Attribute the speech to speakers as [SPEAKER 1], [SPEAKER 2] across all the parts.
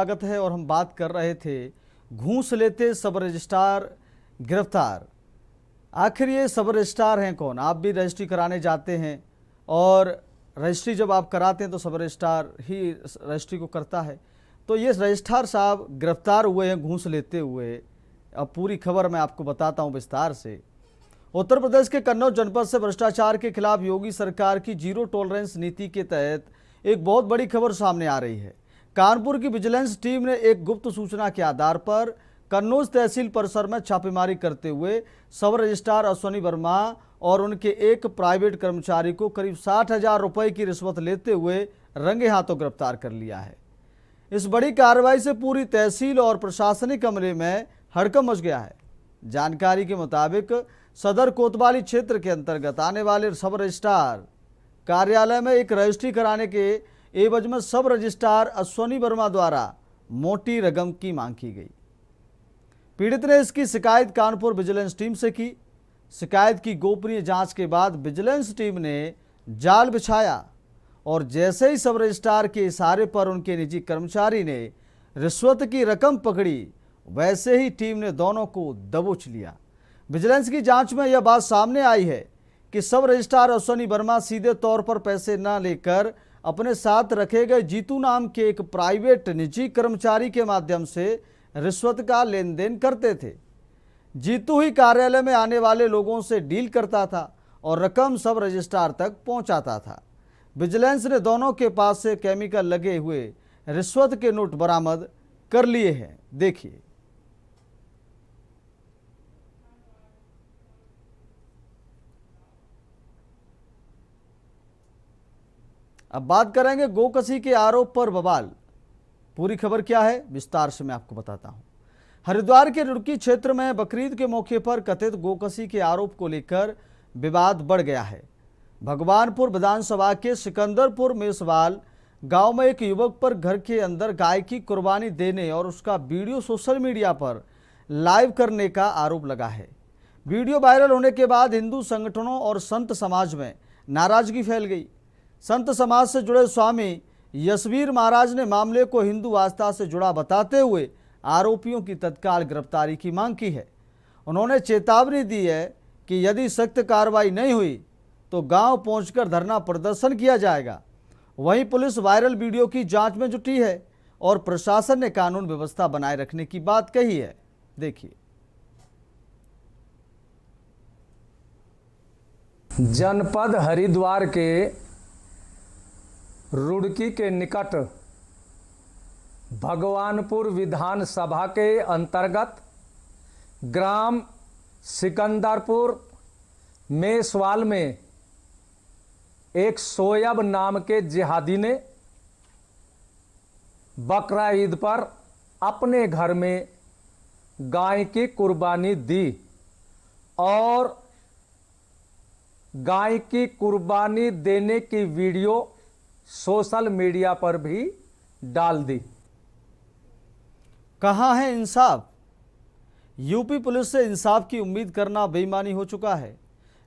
[SPEAKER 1] स्वागत है। और हम बात कर रहे थे घूस लेते सब रजिस्ट्रार गिरफ्तार। आखिर ये सब रजिस्ट्रार हैं कौन? आप भी रजिस्ट्री कराने जाते हैं और रजिस्ट्री जब आप कराते हैं तो सब रजिस्ट्रार ही रजिस्ट्री को करता है। तो ये रजिस्ट्रार साहब गिरफ्तार हुए हैं घूस लेते हुए। अब पूरी खबर मैं आपको बताता हूँ विस्तार से। उत्तर प्रदेश के कन्नौज जनपद से भ्रष्टाचार के खिलाफ योगी सरकार की जीरो टॉलरेंस नीति के तहत एक बहुत बड़ी खबर सामने आ रही है। कानपुर की विजिलेंस टीम ने एक गुप्त सूचना के आधार पर कन्नौज तहसील परिसर में छापेमारी करते हुए सब रजिस्ट्रार अश्वनी वर्मा और उनके एक प्राइवेट कर्मचारी को करीब 60,000 रुपए की रिश्वत लेते हुए रंगे हाथों गिरफ्तार कर लिया है। इस बड़ी कार्रवाई से पूरी तहसील और प्रशासनिक अमले में हड़कंप मच गया है। जानकारी के मुताबिक सदर कोतवाली क्षेत्र के अंतर्गत आने वाले सब रजिस्ट्रार कार्यालय में एक रजिस्ट्री कराने के एवज में सब रजिस्ट्रार अश्वनी वर्मा द्वारा मोटी रकम की मांग की गई। पीड़ित ने इसकी शिकायत कानपुर विजिलेंस टीम से की। शिकायत की गोपनीय जांच के बाद विजिलेंस टीम ने जाल बिछाया और जैसे ही सब रजिस्ट्रार के इशारे पर उनके निजी कर्मचारी ने रिश्वत की रकम पकड़ी, वैसे ही टीम ने दोनों को दबोच लिया। विजिलेंस की जांच में यह बात सामने आई है कि सब रजिस्ट्रार अश्वनी वर्मा सीधे तौर पर पैसे न लेकर अपने साथ रखे गए जीतू नाम के एक प्राइवेट निजी कर्मचारी के माध्यम से रिश्वत का लेन देन करते थे। जीतू ही कार्यालय में आने वाले लोगों से डील करता था और रकम सब रजिस्ट्रार तक पहुंचाता था। विजिलेंस ने दोनों के पास से केमिकल लगे हुए रिश्वत के नोट बरामद कर लिए हैं। देखिए। अब बात करेंगे गोकसी के आरोप पर बवाल। पूरी खबर क्या है विस्तार से मैं आपको बताता हूं। हरिद्वार के रुड़की क्षेत्र में बकरीद के मौके पर कथित गोकसी के आरोप को लेकर विवाद बढ़ गया है। भगवानपुर विधानसभा के सिकंदरपुर मेसवाल गांव में एक युवक पर घर के अंदर गाय की कुर्बानी देने और उसका वीडियो सोशल मीडिया पर लाइव करने का आरोप लगा है। वीडियो वायरल होने के बाद हिंदू संगठनों और संत समाज में नाराजगी फैल गई। संत समाज से जुड़े स्वामी यशवीर महाराज ने मामले को हिंदू आस्था से जुड़ा बताते हुए आरोपियों की तत्काल गिरफ्तारी की मांग की है। उन्होंने चेतावनी दी है कि यदि सख्त कार्रवाई नहीं हुई तो गांव पहुंचकर धरना प्रदर्शन किया जाएगा। वहीं पुलिस वायरल वीडियो की जांच में जुटी है और प्रशासन ने कानून व्यवस्था बनाए रखने की बात कही है। देखिए।
[SPEAKER 2] जनपद हरिद्वार के रुड़की के निकट भगवानपुर विधानसभा के अंतर्गत ग्राम सिकंदरपुर मेसवाल में एक सोयब नाम के जिहादी ने बकरा ईद पर अपने घर में गाय की कुर्बानी दी और गाय की कुर्बानी देने की वीडियो सोशल मीडिया पर भी डाल दी।
[SPEAKER 1] कहाँ है इंसाफ? यूपी पुलिस से इंसाफ की उम्मीद करना बेईमानी हो चुका है।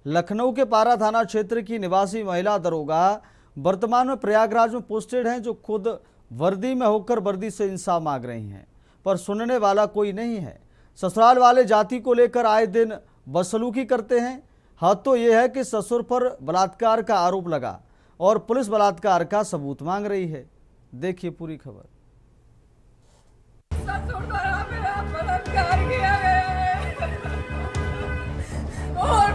[SPEAKER 1] लखनऊ के पारा थाना क्षेत्र की निवासी महिला दरोगा वर्तमान में प्रयागराज में पोस्टेड हैं, जो खुद वर्दी में होकर वर्दी से इंसाफ मांग रही हैं, पर सुनने वाला कोई नहीं है। ससुराल वाले जाति को लेकर आए दिन बदसलूकी करते हैं। हद तो यह है कि ससुर पर बलात्कार का आरोप लगा और पुलिस बलात्कार का सबूत मांग रही है। देखिए पूरी खबर।
[SPEAKER 3] ससुर द्वारा मेरा बलात्कार किया गया है और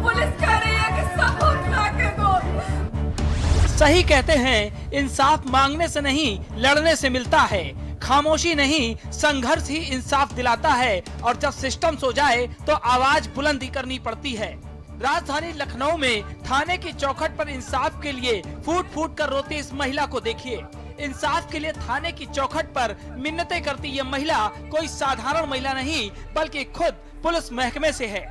[SPEAKER 3] पुलिस कह रही है कि सबूत ला के दो।
[SPEAKER 4] सही कहते हैं, इंसाफ मांगने से नहीं लड़ने से मिलता है। खामोशी नहीं संघर्ष ही इंसाफ दिलाता है और जब सिस्टम सो जाए तो आवाज बुलंदी करनी पड़ती है। राजधानी लखनऊ में थाने की चौखट पर इंसाफ के लिए फूट फूट कर रोती इस महिला को देखिए। इंसाफ के लिए थाने की चौखट पर मिन्नतें करती ये महिला कोई साधारण महिला नहीं बल्कि खुद पुलिस महकमे से है।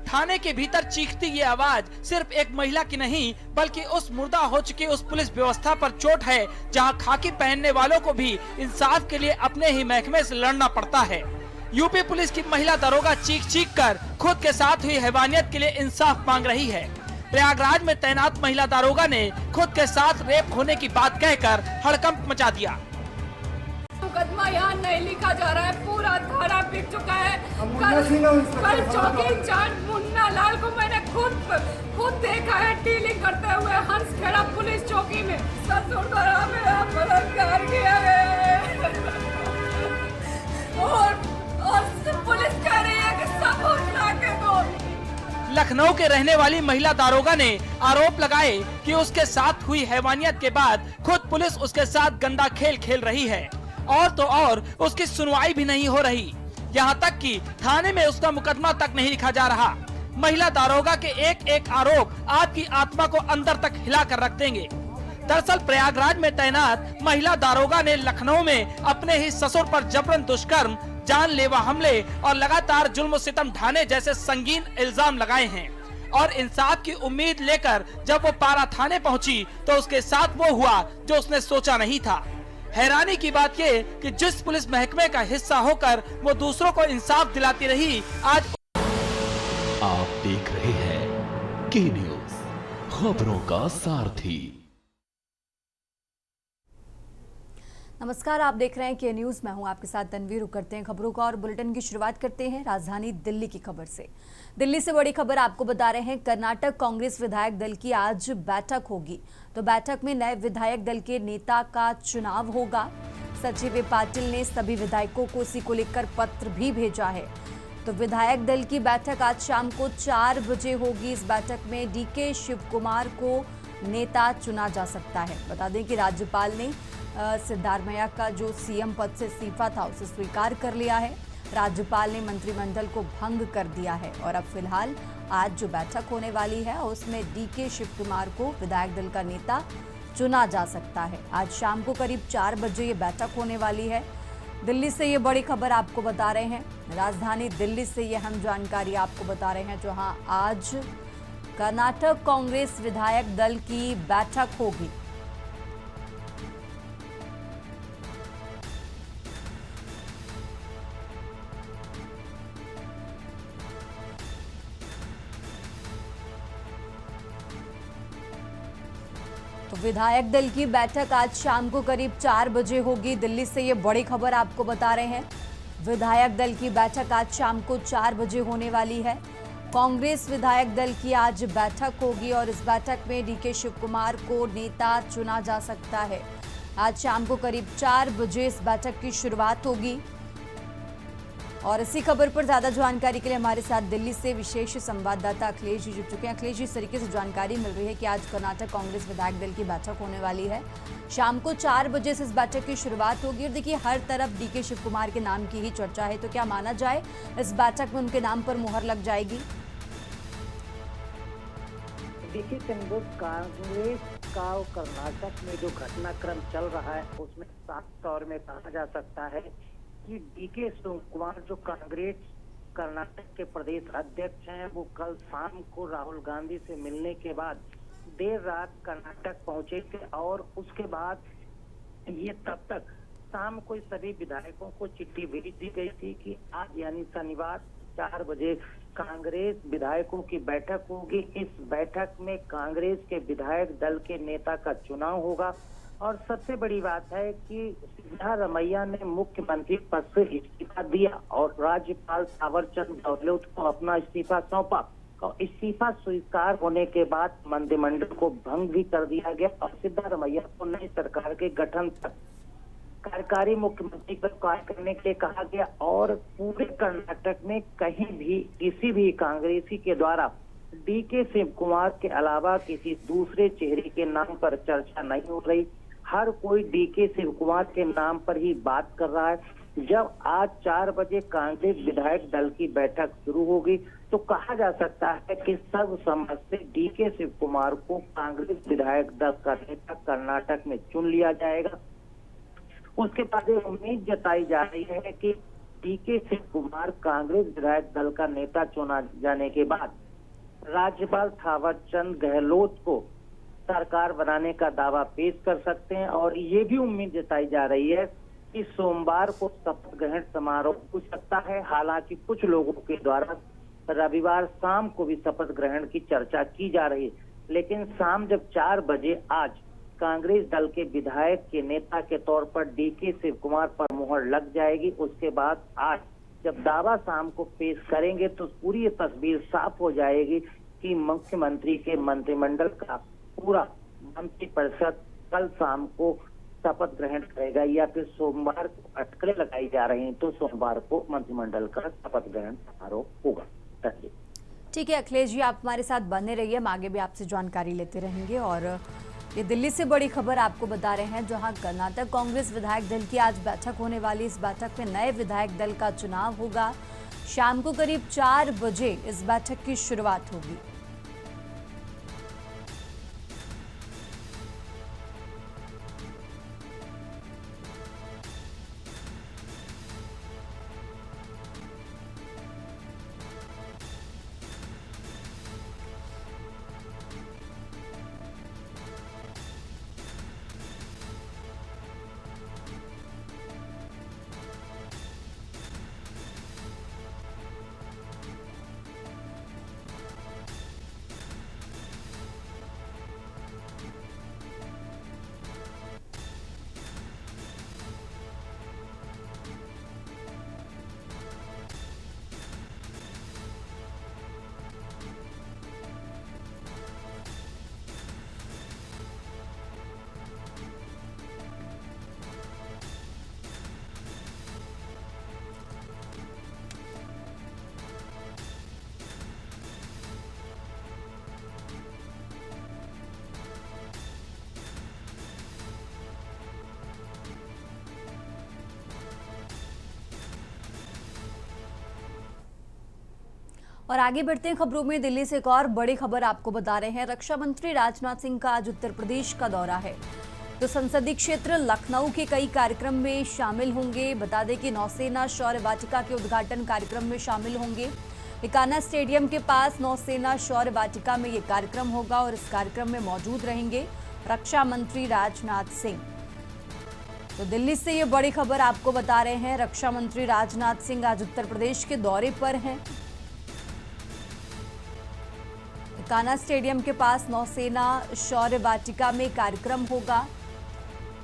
[SPEAKER 4] थाने के भीतर चीखती ये आवाज सिर्फ एक महिला की नहीं बल्कि उस मुर्दा हो चुकी उस पुलिस व्यवस्था पर चोट है, जहां खाकी पहनने वालों को भी इंसाफ के लिए अपने ही महकमे से लड़ना पड़ता है। यूपी पुलिस की महिला दरोगा चीख चीख कर खुद के साथ हुई हैवानियत के लिए इंसाफ मांग रही है। प्रयागराज में तैनात महिला दारोगा ने खुद के साथ रेप होने की बात कहकर हड़कंप मचा दिया।
[SPEAKER 3] बयान नहीं लिखा जा रहा है, पूरा थाना बिक चुका है। कल चौकी इंचार्ज मुन्ना लाल को मैंने खुद देखा है डीलिंग करते हुए हंसखेड़ा पुलिस चौकी में। ससुर द्वारा मेरा बलात्कार किया गया है और पुलिस कह रही है कि सबूत ला के दो।
[SPEAKER 4] लखनऊ के रहने वाली महिला दारोगा ने आरोप लगाए कि उसके साथ हुई हैवानियत के बाद खुद पुलिस उसके साथ गंदा खेल खेल रही है और तो और उसकी सुनवाई भी नहीं हो रही। यहाँ तक कि थाने में उसका मुकदमा तक नहीं लिखा जा रहा। महिला दारोगा के एक एक आरोप आपकी आत्मा को अंदर तक हिला कर रख देंगे। दरअसल प्रयागराज में तैनात महिला दारोगा ने लखनऊ में अपने ही ससुर पर जबरन दुष्कर्म, जानलेवा हमले और लगातार जुल्म सितम ढाने जैसे संगीन इल्जाम लगाए हैं और इंसाफ की उम्मीद लेकर जब वो पारा थाने पहुंची तो उसके साथ वो हुआ जो उसने सोचा नहीं था। हैरानी की बात ये कि जिस पुलिस महकमे का हिस्सा होकर वो दूसरों को इंसाफ दिलाती रही, आज
[SPEAKER 5] आप देख रहे हैं के न्यूज, खबरों का सारथी।
[SPEAKER 6] नमस्कार, आप देख रहे हैं के न्यूज। मैं हूं आपके साथ तनवीर। करते हैं खबरों का और बुलेटिन की शुरुआत करते हैं राजधानी दिल्ली की खबर से। दिल्ली से बड़ी खबर आपको बता रहे हैं, कर्नाटक कांग्रेस विधायक दल की आज बैठक होगी। तो बैठक में नए विधायक दल के नेता का चुनाव होगा। सचिव पाटिल ने सभी विधायकों को इसी को लेकर पत्र भी भेजा है। तो विधायक दल की बैठक आज शाम को 4 बजे होगी। इस बैठक में डीके शिवकुमार को नेता चुना जा सकता है। बता दें कि राज्यपाल ने सिद्धारमैया का जो सीएम पद से इस्तीफा था उसे स्वीकार कर लिया है। राज्यपाल ने मंत्रिमंडल को भंग कर दिया है और अब फिलहाल आज जो बैठक होने वाली है उसमें डीके शिवकुमार को विधायक दल का नेता चुना जा सकता है। आज शाम को करीब 4 बजे ये बैठक होने वाली है। दिल्ली से ये बड़ी खबर आपको बता रहे हैं। राजधानी दिल्ली से ये हम जानकारी आपको बता रहे हैं, जहां आज कर्नाटक कांग्रेस विधायक दल की बैठक होगी। तो विधायक दल की बैठक आज शाम को करीब 4 बजे होगी। दिल्ली से ये बड़ी खबर आपको बता रहे हैं। विधायक दल की बैठक आज शाम को 4 बजे होने वाली है। कांग्रेस विधायक दल की आज बैठक होगी और इस बैठक में डीके शिवकुमार को नेता चुना जा सकता है। आज शाम को करीब 4 बजे इस बैठक की शुरुआत होगी। और इसी खबर पर ज्यादा जानकारी के लिए हमारे साथ दिल्ली से विशेष संवाददाता अखिलेश जी जुड़ चुके हैं। अखिलेश जी, इस तरीके से जानकारी मिल रही है कि आज कर्नाटक कांग्रेस विधायक दल की बैठक होने वाली है। शाम को 4 बजे से इस बैठक की शुरुआत होगी और देखिए हर तरफ डीके शिवकुमार के नाम की ही चर्चा है। तो क्या माना जाए इस बैठक में उनके नाम पर मुहर लग जाएगी?
[SPEAKER 7] देखिए कांग्रेस का कर्नाटक में जो घटनाक्रम चल रहा है उसमें साफ तौर में कहा जा सकता है कि डीके शिवकुमार जो कांग्रेस कर्नाटक के प्रदेश अध्यक्ष हैं, वो कल शाम को राहुल गांधी से मिलने के बाद देर रात कर्नाटक पहुंचे थे और उसके बाद ये तब तक शाम को सभी विधायकों को चिट्ठी भेज दी गई थी कि आज यानी शनिवार 4 बजे कांग्रेस विधायकों की बैठक होगी। इस बैठक में कांग्रेस के विधायक दल के नेता का चुनाव होगा और सबसे बड़ी बात है कि सिद्धारमैया ने मुख्यमंत्री पद से इस्तीफा दिया और राज्यपाल थावरचंद गहलोत को अपना इस्तीफा सौंपा और इस्तीफा स्वीकार होने के बाद मंत्रिमंडल को भंग भी कर दिया गया और सिद्धारमैया को नई सरकार के गठन तक कार्यकारी मुख्यमंत्री पर कार्य करने के लिए कहा गया और पूरे कर्नाटक में कहीं भी किसी भी कांग्रेसी के द्वारा डीके शिवकुमार के अलावा किसी दूसरे चेहरे के नाम पर चर्चा नहीं हो रही। हर कोई डीके शिवकुमार के नाम पर ही बात कर रहा है। जब आज 4 बजे कांग्रेस विधायक दल की बैठक शुरू होगी तो कहा जा सकता है कि सर्वसम्मत से डीके शिवकुमार को कांग्रेस विधायक दल का नेता कर्नाटक में चुन लिया जाएगा। उसके बाद उम्मीद जताई जा रही है कि डीके शिवकुमार कांग्रेस विधायक दल का नेता चुना जाने के बाद राज्यपाल थावरचंद गहलोत को सरकार बनाने का दावा पेश कर सकते हैं और ये भी उम्मीद जताई जा रही है कि सोमवार को शपथ ग्रहण समारोह हो सकता है। हालांकि कुछ लोगों के द्वारा रविवार शाम को भी शपथ ग्रहण की चर्चा की जा रही है, लेकिन शाम जब 4 बजे आज कांग्रेस दल के विधायक के नेता के तौर पर डीके शिव कुमार पर मुहर लग जाएगी। उसके बाद आज जब दावा शाम को पेश करेंगे तो पूरी तस्वीर साफ हो जाएगी कि मुख्यमंत्री के मंत्रिमंडल का पूरा मंत्रिपरिषद कल शाम को शपथ ग्रहण करेगा या फिर सोमवार को अटकलें लगाई जा रही हैं तो सोमवार को मंत्रिमंडल का शपथ ग्रहण समारोह होगा।
[SPEAKER 6] ठीक है अखिलेश जी, आप हमारे साथ बने रहिए, हम आगे भी आपसे जानकारी लेते रहेंगे। और ये दिल्ली से बड़ी खबर आपको बता रहे हैं, जहां कर्नाटक कांग्रेस विधायक दल की आज बैठक होने वाली। इस बैठक में नए विधायक दल का चुनाव होगा। शाम को करीब 4 बजे इस बैठक की शुरुआत होगी। और आगे बढ़ते हैं खबरों में। दिल्ली से एक और बड़ी खबर आपको बता रहे हैं। रक्षा मंत्री राजनाथ सिंह का आज उत्तर प्रदेश का दौरा है, तो संसदीय क्षेत्र लखनऊ के कई कार्यक्रम में शामिल होंगे। बता दें कि नौसेना शौर्य वाटिका के उद्घाटन कार्यक्रम में शामिल होंगे। इकाना स्टेडियम के पास नौसेना शौर्य वाटिका में ये कार्यक्रम होगा और इस कार्यक्रम में मौजूद रहेंगे रक्षा मंत्री राजनाथ सिंह। तो दिल्ली से ये बड़ी खबर आपको बता रहे हैं, रक्षा मंत्री राजनाथ सिंह आज उत्तर प्रदेश के दौरे पर हैं। कान्हा स्टेडियम के पास नौसेना शौर्य वाटिका में कार्यक्रम होगा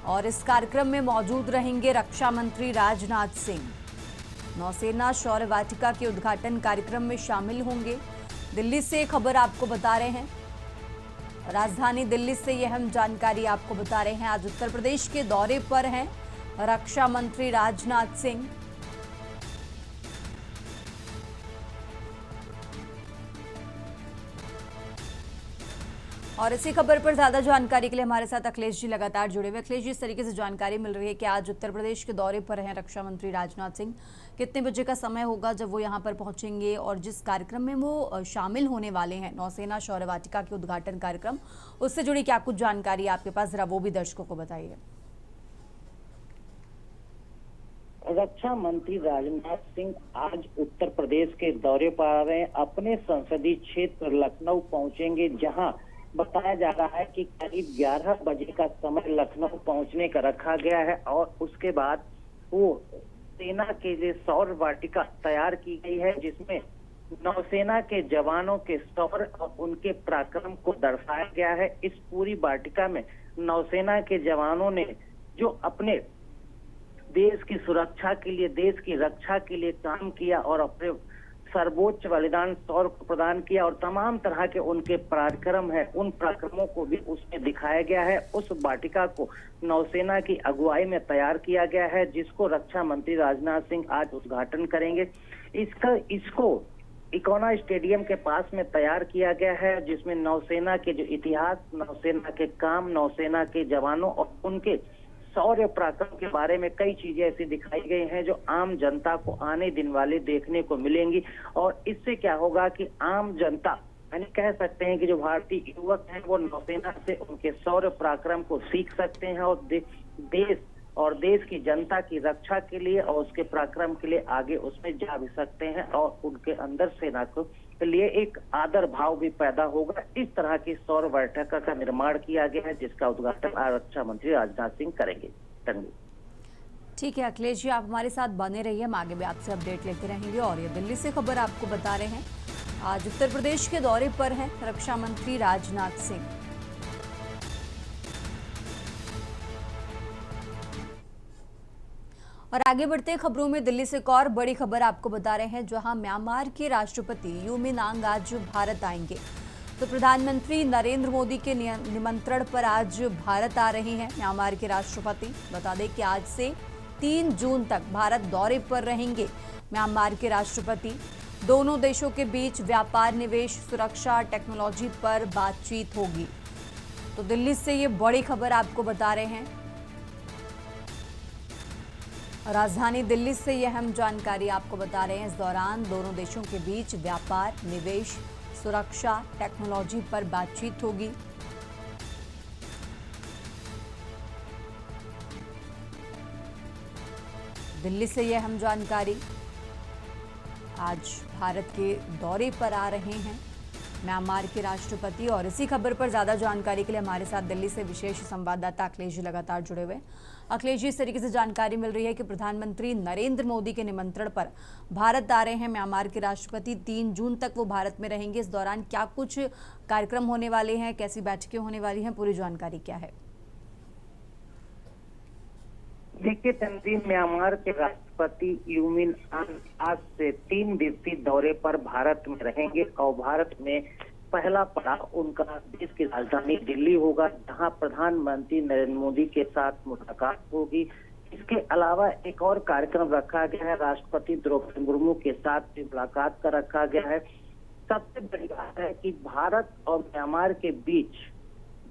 [SPEAKER 6] और इस कार्यक्रम में मौजूद रहेंगे रक्षा मंत्री राजनाथ सिंह। नौसेना शौर्य वाटिका के उद्घाटन कार्यक्रम में शामिल होंगे। दिल्ली से खबर आपको बता रहे हैं, राजधानी दिल्ली से यह अहम जानकारी आपको बता रहे हैं। आज उत्तर प्रदेश के दौरे पर हैं रक्षा मंत्री राजनाथ सिंह। और इसी खबर पर ज्यादा जानकारी के लिए हमारे साथ अखिलेश जी लगातार जुड़े हुए। अखिलेश जी, इस तरीके से जानकारी मिल रही है कि आज उत्तर प्रदेश के दौरे पर हैं रक्षा मंत्री राजनाथ सिंह। कितने बजे का समय होगा जब वो यहाँ पर पहुंचेंगे और जिस कार्यक्रम में वो शामिल होने वाले हैं नौसेना शौर्य वाटिका के उद्घाटन कार्यक्रम, उससे जुड़ी क्या कुछ जानकारी आपके पास, जरा वो भी दर्शकों को बताइए।
[SPEAKER 7] रक्षा मंत्री राजनाथ सिंह आज उत्तर प्रदेश के दौरे पर आ रहे हैं। अपने संसदीय क्षेत्र लखनऊ पहुंचेंगे, जहां बताया जा रहा है कि करीब 11 बजे का समय लखनऊ पहुंचने का रखा गया है और उसके बाद वो सेना के लिए सौर वाटिका तैयार की गई है, जिसमें नौसेना के जवानों के शौर्य और उनके पराक्रम को दर्शाया गया है। इस पूरी वाटिका में नौसेना के जवानों ने जो अपने देश की सुरक्षा के लिए, देश की रक्षा के लिए काम किया और अपने सर्वोच्च बलिदान शौर्य को प्रदान किया और तमाम तरह के उनके पराक्रम है, उन पराक्रमों को भी उसमें दिखाया गया है। उस वाटिका को नौसेना की अगुवाई में तैयार किया गया है, जिसको रक्षा मंत्री राजनाथ सिंह आज उद्घाटन करेंगे। इसको इकोना स्टेडियम के पास में तैयार किया गया है, जिसमें नौसेना के जो इतिहास, नौसेना के काम, नौसेना के जवानों और उनके शौर्य पराक्रम के बारे में कई चीजें ऐसी दिखाई गई हैं जो आम जनता को आने दिन वाले देखने को मिलेंगी। और इससे क्या होगा कि आम जनता, यानी कह सकते हैं कि जो भारतीय युवक हैं वो नौसेना से उनके शौर्य पराक्रम को सीख सकते हैं और देश और देश की जनता की रक्षा के लिए और उसके पराक्रम के लिए आगे उसमें जा भी सकते हैं और उनके अंदर सेना को लिए एक आदर भाव भी पैदा होगा। इस तरह की सौर वाटिका का निर्माण किया गया है, जिसका उद्घाटन रक्षा मंत्री राजनाथ सिंह करेंगे।
[SPEAKER 6] ठीक है अखिलेश जी, आप हमारे साथ बने रहिए, हम आगे भी आपसे अपडेट लेते रहेंगे। और ये दिल्ली से खबर आपको बता रहे हैं, आज उत्तर प्रदेश के दौरे पर हैं रक्षा मंत्री राजनाथ सिंह। और आगे बढ़ते हैं खबरों में। दिल्ली से एक और बड़ी खबर आपको बता रहे हैं, जहां म्यांमार के राष्ट्रपति यू मिन आंग आज भारत आएंगे। तो प्रधानमंत्री नरेंद्र मोदी के निमंत्रण पर आज भारत आ रहे हैं म्यांमार के राष्ट्रपति। बता दें कि आज से 3 जून तक भारत दौरे पर रहेंगे म्यांमार के राष्ट्रपति। दोनों देशों के बीच व्यापार, निवेश, सुरक्षा, टेक्नोलॉजी पर बातचीत होगी। तो दिल्ली से ये बड़ी खबर आपको बता रहे हैं। राजधानी दिल्ली से यह अहम जानकारी आपको बता रहे हैं। इस दौरान दोनों देशों के बीच व्यापार, निवेश, सुरक्षा, टेक्नोलॉजी पर बातचीत होगी। दिल्ली से यह अहम जानकारी। आज भारत के दौरे पर आ रहे हैं म्यांमार के राष्ट्रपति। और इसी खबर पर ज्यादा जानकारी के लिए हमारे साथ दिल्ली से विशेष संवाददाता अखिलेश जी लगातार जुड़े हुए। अखिलेश जी, इस तरीके से जानकारी मिल रही है कि प्रधानमंत्री नरेंद्र मोदी के निमंत्रण पर भारत आ रहे हैं म्यांमार के राष्ट्रपति। 3 जून तक वो भारत में रहेंगे। इस दौरान क्या कुछ कार्यक्रम होने वाले हैं, कैसी बैठकें होने वाली हैं, पूरी जानकारी क्या है?
[SPEAKER 7] देखिए तंजीम, म्यांमार के राष्ट्रपति यू मिन आंग आज से 3 दिवसीय दौरे पर भारत में रहेंगे और भारत में पहला पड़ाव उनका देश की राजधानी दिल्ली होगा, जहां प्रधानमंत्री नरेंद्र मोदी के साथ मुलाकात होगी। इसके अलावा एक और कार्यक्रम रखा गया है, राष्ट्रपति द्रौपदी मुर्मू के साथ भी मुलाकात का रखा गया है। सबसे बड़ी बात है कि भारत और म्यांमार के बीच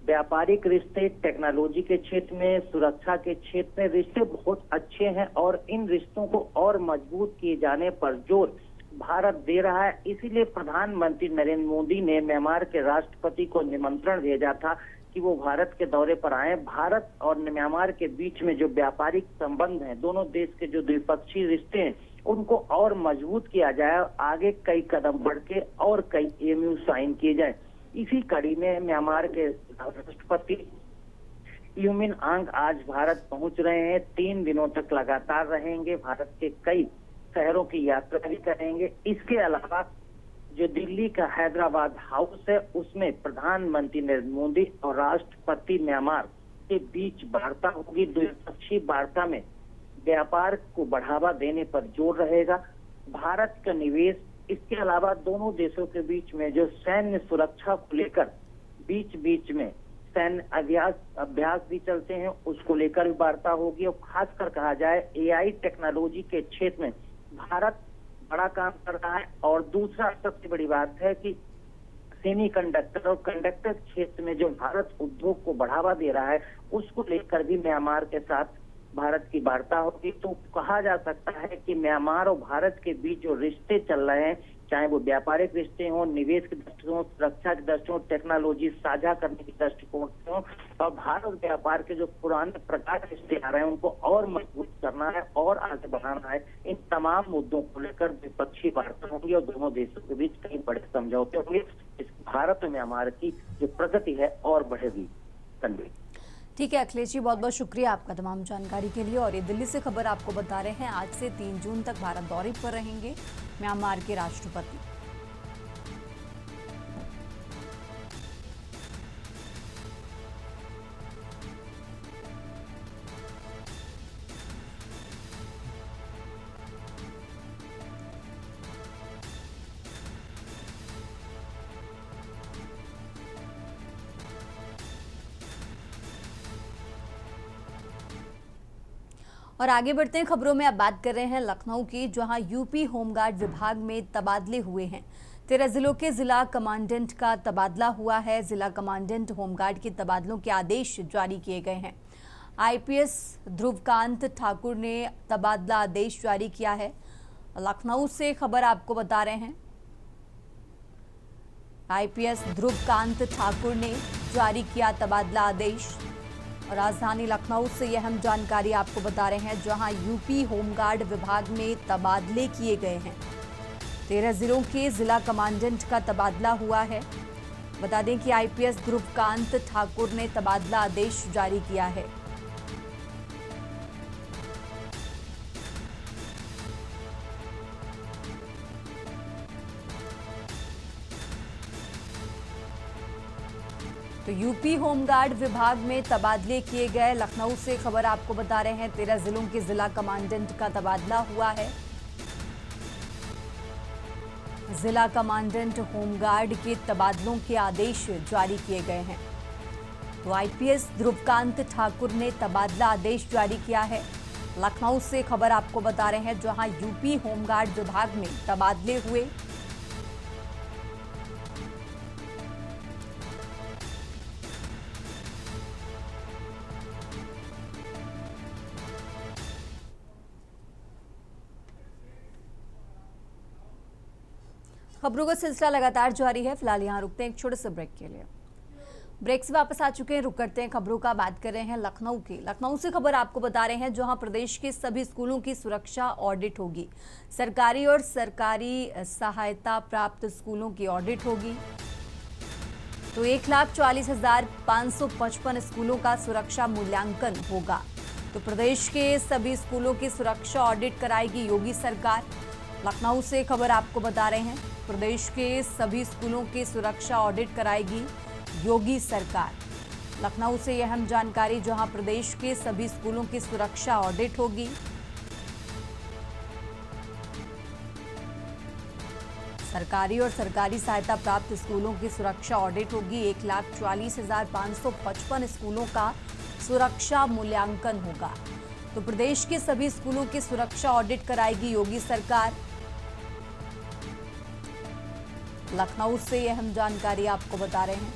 [SPEAKER 7] व्यापारिक रिश्ते, टेक्नोलॉजी के क्षेत्र में, सुरक्षा के क्षेत्र में रिश्ते बहुत अच्छे हैं और इन रिश्तों को और मजबूत किए जाने पर जोर भारत दे रहा है। इसीलिए प्रधानमंत्री नरेंद्र मोदी ने म्यांमार के राष्ट्रपति को निमंत्रण भेजा था कि वो भारत के दौरे पर आए। भारत और म्यांमार के बीच में जो व्यापारिक संबंध हैं, दोनों देश के जो द्विपक्षीय रिश्ते हैं, उनको और मजबूत किया जाए, आगे कई कदम बढ़ के और कई एमयू साइन किए जाए। इसी कड़ी में म्यांमार के राष्ट्रपति यू मिन आंग आज भारत पहुंच रहे हैं। 3 दिनों तक लगातार रहेंगे, भारत के कई शहरों की यात्रा भी करेंगे। इसके अलावा जो दिल्ली का हैदराबाद हाउस है, उसमें प्रधानमंत्री नरेंद्र मोदी और राष्ट्रपति म्यांमार के बीच वार्ता होगी। द्विपक्षीय वार्ता में व्यापार को बढ़ावा देने पर जोर रहेगा, भारत का निवेश। इसके अलावा दोनों देशों के बीच में जो सैन्य सुरक्षा को लेकर बीच बीच में सैन्य अभ्यास भी चलते हैं, उसको लेकर भी वार्ता होगी। और खासकर कहा जाए AI टेक्नोलॉजी के क्षेत्र में भारत बड़ा काम कर रहा है। और दूसरा सबसे बड़ी बात है कि सेमीकंडक्टर और कंडक्टर क्षेत्र में जो भारत उद्योग को बढ़ावा दे रहा है, उसको लेकर भी म्यांमार के साथ भारत की वार्ता होगी। तो कहा जा सकता है कि म्यांमार और भारत के बीच जो रिश्ते चल रहे हैं, चाहे वो व्यापारिक रिश्ते हों, निवेश के दृष्टिकोण, सुरक्षा के दृष्टिकोण, टेक्नोलॉजी साझा करने के दृष्टिकोण से हों, और भारत व्यापार के जो पुराने प्रकार रिश्ते आ रहे हैं, उनको और मजबूत करना है और आगे बढ़ाना है। इन तमाम मुद्दों को लेकर द्विपक्षीय वार्ता होगी और दोनों देशों के बीच कई बड़े समझौते होंगे। भारत और म्यांमार की जो प्रगति है और बढ़ेगी। तन्वी,
[SPEAKER 6] ठीक है अखिलेश जी, बहुत बहुत शुक्रिया आपका तमाम जानकारी के लिए। और ये दिल्ली से खबर आपको बता रहे हैं, आज से 3 जून तक भारत दौरे पर रहेंगे म्यांमार के राष्ट्रपति। और आगे बढ़ते हैं खबरों में। अब बात कर रहे हैं लखनऊ की, जहां यूपी होमगार्ड विभाग में तबादले हुए हैं। 13 जिलों के जिला कमांडेंट का तबादला हुआ है। जिला कमांडेंट होमगार्ड के तबादलों के आदेश जारी किए गए हैं। IPS ध्रुवकांत ठाकुर ने तबादला आदेश जारी किया है। लखनऊ से खबर आपको बता रहे हैं, IPS ध्रुवकांत ठाकुर ने जारी किया तबादला आदेश। और राजधानी लखनऊ से यह हम जानकारी आपको बता रहे हैं, जहां यूपी होमगार्ड विभाग में तबादले किए गए हैं। 13 जिलों के जिला कमांडेंट का तबादला हुआ है। बता दें कि IPS ध्रुवकांत ठाकुर ने तबादला आदेश जारी किया है। तो यूपी होमगार्ड विभाग में तबादले किए गए। लखनऊ से खबर आपको बता रहे हैं, 13 जिलों के जिला कमांडेंट का तबादला हुआ है। जिला कमांडेंट होमगार्ड के तबादलों के आदेश जारी किए गए हैं। तो आईपीएस ध्रुवकांत ठाकुर ने तबादला आदेश जारी किया है। लखनऊ से खबर आपको बता रहे हैं, जहां यूपी होमगार्ड विभाग में तबादले हुए। खबरों का सिलसिला लगातार जारी है। फिलहाल यहाँ रुकते हैं एक छोटे से ब्रेक के लिए। ब्रेक से वापस आ चुके हैं, रुक करते हैं खबरों का। बात कर रहे हैं लखनऊ की। लखनऊ से खबर आपको बता रहे हैं, जहां प्रदेश के सभी स्कूलों की सुरक्षा ऑडिट होगी। सरकारी और सरकारी सहायता प्राप्त स्कूलों की ऑडिट होगी। तो 1,40,555 स्कूलों का सुरक्षा मूल्यांकन होगा। तो प्रदेश के सभी स्कूलों की सुरक्षा ऑडिट कराएगी योगी सरकार। लखनऊ से खबर आपको बता रहे हैं, प्रदेश के सभी स्कूलों की सुरक्षा ऑडिट कराएगी योगी सरकार। लखनऊ से यह अहम जानकारी, जहां प्रदेश के सभी स्कूलों की सुरक्षा ऑडिट होगी। सरकारी और सरकारी सहायता प्राप्त स्कूलों की सुरक्षा ऑडिट होगी। 1,40,555 स्कूलों का सुरक्षा मूल्यांकन होगा। तो प्रदेश के सभी स्कूलों की सुरक्षा ऑडिट कराएगी योगी सरकार। लखनऊ से यह अहम जानकारी आपको बता रहे हैं।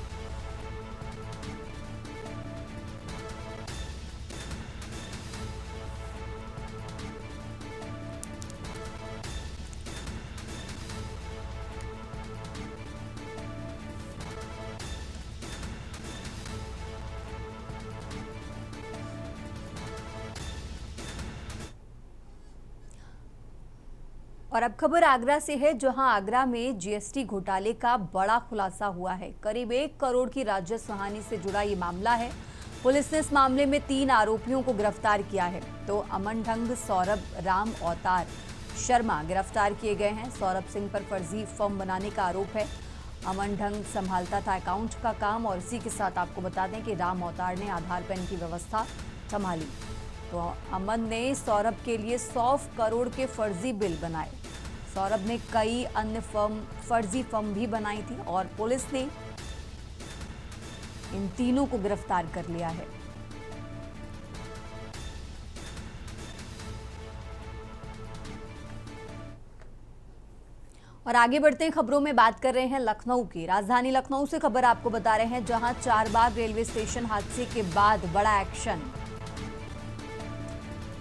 [SPEAKER 6] और अब खबर आगरा से है, जहां आगरा में जीएसटी घोटाले का बड़ा खुलासा हुआ है। करीब 1 करोड़ की राजस्व हानि से जुड़ा ये मामला है। पुलिस ने इस मामले में 3 आरोपियों को गिरफ्तार किया है। तो अमन ढंग, सौरभ, राम अवतार शर्मा गिरफ्तार किए गए हैं। सौरभ सिंह पर फर्जी फर्म बनाने का आरोप है। अमन ढंग संभालता था अकाउंट का काम, और इसी के साथ आपको बता दें कि राम अवतार ने आधार पेन की व्यवस्था संभाली। तो अमन ने सौरभ के लिए 100 करोड़ के फर्जी बिल बनाए। सौरभ ने कई अन्य फर्जी फर्म भी बनाई थी, और पुलिस ने इन तीनों को गिरफ्तार कर लिया है। और आगे बढ़ते हैं, खबरों में बात कर रहे हैं लखनऊ की। राजधानी लखनऊ से खबर आपको बता रहे हैं, जहां चारबाग रेलवे स्टेशन हादसे के बाद बड़ा एक्शन।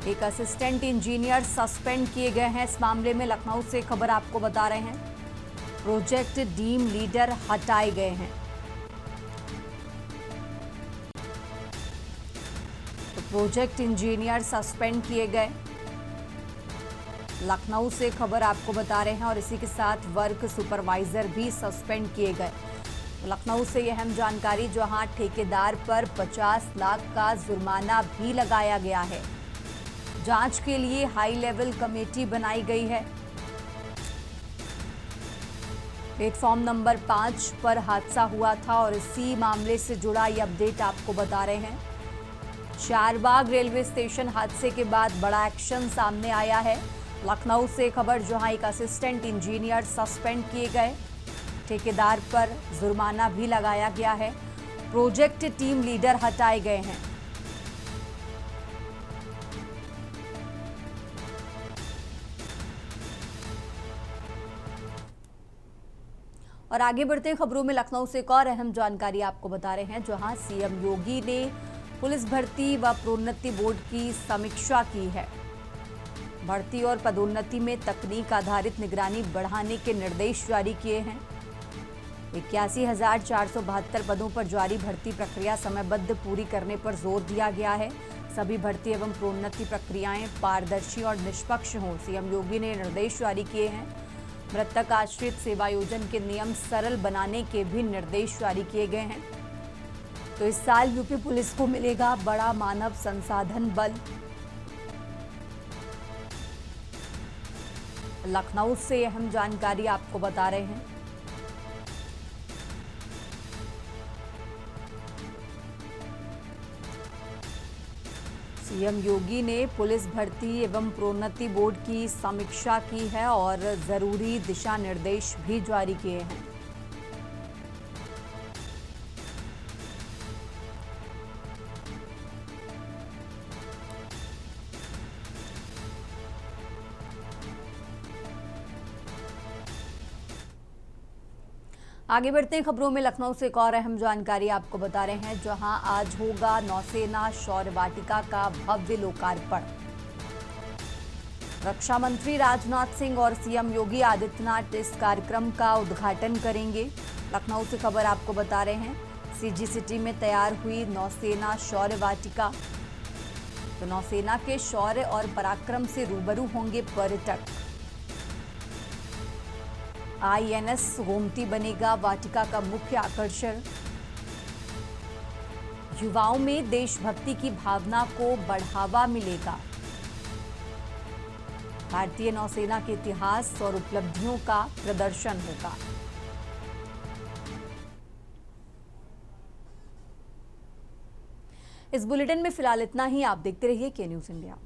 [SPEAKER 6] एक असिस्टेंट इंजीनियर सस्पेंड किए गए हैं। इस मामले में लखनऊ से खबर आपको बता रहे हैं, प्रोजेक्ट टीम लीडर हटाए गए हैं। तो प्रोजेक्ट इंजीनियर सस्पेंड किए गए। लखनऊ से खबर आपको बता रहे हैं, और इसी के साथ वर्क सुपरवाइजर भी सस्पेंड किए गए। लखनऊ से यह अहम जानकारी, जहां ठेकेदार पर 50 लाख का जुर्माना भी लगाया गया है। जांच के लिए हाई लेवल कमेटी बनाई गई है। प्लेटफॉर्म नंबर 5 पर हादसा हुआ था, और इसी मामले से जुड़ा ये अपडेट आपको बता रहे हैं। चारबाग रेलवे स्टेशन हादसे के बाद बड़ा एक्शन सामने आया है। लखनऊ से खबर, जहां एक असिस्टेंट इंजीनियर सस्पेंड किए गए, ठेकेदार पर जुर्माना भी लगाया गया है, प्रोजेक्ट टीम लीडर हटाए गए हैं। और आगे बढ़ते हैं खबरों में, लखनऊ से एक और अहम जानकारी आपको बता रहे हैं, जहां सीएम योगी ने पुलिस भर्ती व प्रोन्नति बोर्ड की समीक्षा की है। भर्ती और पदोन्नति में तकनीक आधारित निगरानी बढ़ाने के निर्देश जारी किए हैं। 81,472 पदों पर जारी भर्ती प्रक्रिया समयबद्ध पूरी करने पर जोर दिया गया है। सभी भर्ती एवं प्रोन्नति प्रक्रियाएं पारदर्शी और निष्पक्ष हों, सीएम योगी ने निर्देश जारी किए हैं। मृतक आश्रित सेवायोजन के नियम सरल बनाने के भी निर्देश जारी किए गए हैं। तो इस साल यूपी पुलिस को मिलेगा बड़ा मानव संसाधन बल। लखनऊ से अहम जानकारी आपको बता रहे हैं। सीएम योगी ने पुलिस भर्ती एवं प्रोन्नति बोर्ड की समीक्षा की है और जरूरी दिशा निर्देश भी जारी किए हैं। आगे बढ़ते हैं खबरों में। लखनऊ से एक और अहम जानकारी आपको बता रहे हैं, जहां आज होगा नौसेना शौर्य वाटिका का भव्य लोकार्पण। रक्षा मंत्री राजनाथ सिंह और सीएम योगी आदित्यनाथ इस कार्यक्रम का उद्घाटन करेंगे। लखनऊ से खबर आपको बता रहे हैं, सीजी सिटी में तैयार हुई नौसेना शौर्य वाटिका। तो नौसेना के शौर्य और पराक्रम से रूबरू होंगे पर्यटक। आईएनएस गोमती बनेगा वाटिका का मुख्य आकर्षण। युवाओं में देशभक्ति की भावना को बढ़ावा मिलेगा। भारतीय नौसेना के इतिहास और उपलब्धियों का प्रदर्शन होगा। इस बुलेटिन में फिलहाल इतना ही। आप देखते रहिए के न्यूज़ इंडिया।